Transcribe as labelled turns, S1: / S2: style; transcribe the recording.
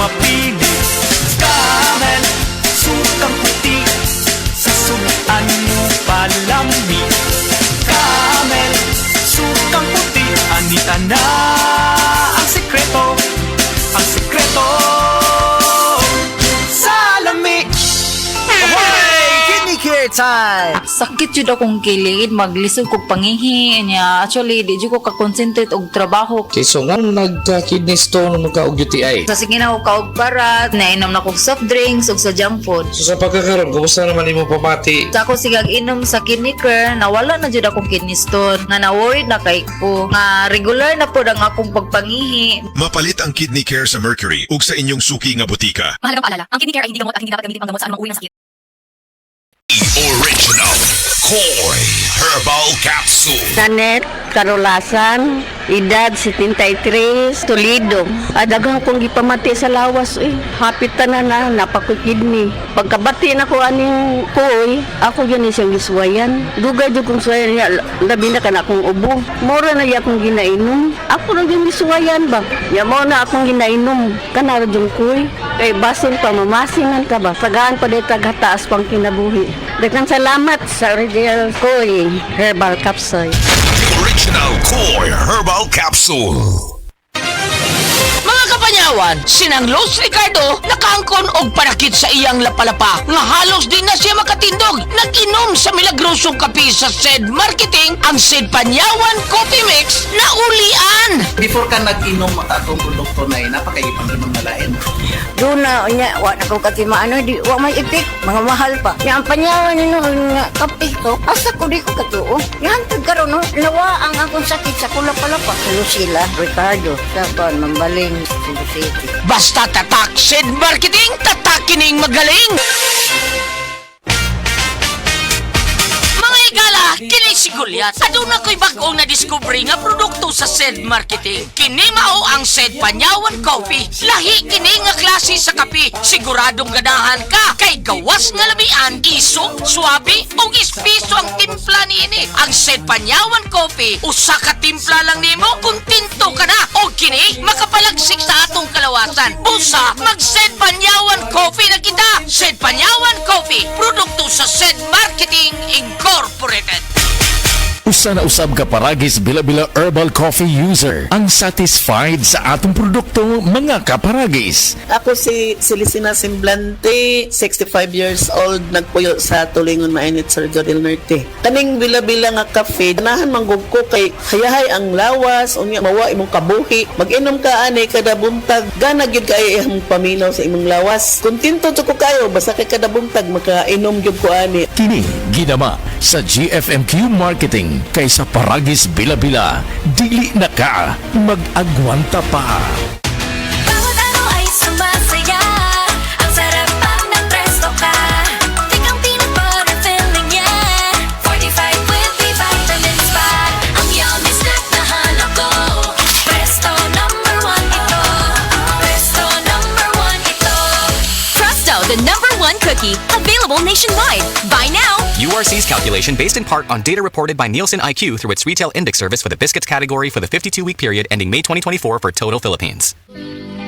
S1: mapili. Camel, sukang puti, sa sulian mo palami. Camel, sukang puti, anita na ang sekreto, ang sekreto sa lami.
S2: Kidney care time!
S3: Sakit jud akong kilid, maglisod kog pangihi niya. Actually, di jud ko ka-concentrate og trabaho.
S4: Okay, so nga nagka-kidney stone mga og UTI.
S3: Sa sige na ko kaog parat, nainom na kog soft drinks ug sa junk food.
S4: So sa pagkakaroon, kumusta naman imo pamati?
S3: Sa ako sigag inom sa kidney care, nawala na jud akong kidney stone. Nga na-worried na kay ko. Nga regular na pod ang akong pagpangihi.
S5: Mapalit ang Kidney Care sa Mercury ug sa inyong suki nga butika.
S6: Mahalagang paalala, ang kidney care ay hindi gamot at hindi dapat gamitin pang gamot sa anumang uri ng sakit.
S5: Original Koi Herbal Capsule.
S7: Janet Carolasan, edad 73, Toledo. Adagang kong gipamati sa lawas hapit na napakukidney. Pagkabati na ko aning koy, ako yan siyang giswayan. Dugay jud kong swayan niya, labi na ka na akong ubo. Mora na iya akong ginainom. Ako na yung giswayan ba? Ya mo na akong ginainom. Kanara yung koy. Kay basin pa, mamasingan ka ba? Sagaan pa dito taas pang kinabuhi. Daghang salamat sa Original Koi Herbal Capsule.
S5: Original Koi Herbal Capsule.
S8: Mga kapanyawan, sinang Los Ricardo nakaangkon og panakit sa iyang lapalapa nga halos di na siya makatindog. Nag-inom sa milagrosong kape sa SED Marketing ang SED Panyawan Coffee Mix na ulian.
S2: Before ka nag-inom atong produkto na napakaipang imong nalain.
S7: Doon na, wala na ko katimaano, di, wala may ipik, mga mahal pa. Yang panyawan nino, nga kape ko, asa ko di ko katuo. Yan, tagkaroon, no, nawa ang akong sakit sa kulapalapa. Ano sila? Ricardo, Saban, Mambaling, Cebu City.
S8: Basta tatak SED Marketing, tatakining magaling. Mga igala, kini si Goliath. Aduna ko'y bagong na-discover nga produkto sa SED Marketing. Kini mao ang SED Panyawan Coffee. Lahi kini nga klase sa kape. Siguradong ganahan ka. Kay gawas nga lamian, isok, swabe, o ispiso ang timpla niini. Ang SED Panyawan Coffee, usa ka timpla lang nimo, kuntinto ka na. O kini, makapalagsik sa atong kalawasan. Busa, mag-SED Panyawan Coffee na kita. SED Panyawan Coffee, produkto sa SED Marketing Incorporated.
S9: Usa na usab ka paragis bila-bila herbal coffee user ang satisfied sa atong produkto mga kaparagis.
S10: Ako si Celicina Semblante, 65 years old, nagpuyo sa Tulingon Mainit, Surigao del Norte. Kaning bila-bila nga kafe, ganahan manggug ko kay hayahay ang lawas, unya mawa imong kabuhi. Mag-inom ka ani kada buntag, gana gyud kay imong paminaw sa imong lawas. Kuntinto to ko kayo basta kay kada buntag makainom gyud ko ani.
S9: Kini ginama sa GFMQ Marketing kaysa paragis bila-bila, dili na ka mag-agwanta pa.
S6: Bawat araw ay sumasaya, ang sarap pag nag-presto ka. Tikang peanut butter filling niya, 45 with B-vitamins pa. Ang yummy snack na hanap ko, Presto number 1 ito. Presto number 1 ito. Presto, the number 1 cookie, available nationwide. Buy now.
S11: URC's calculation based in part on data reported by Nielsen IQ through its retail index service for the biscuits category for the 52-week period ending May 2024 for total Philippines.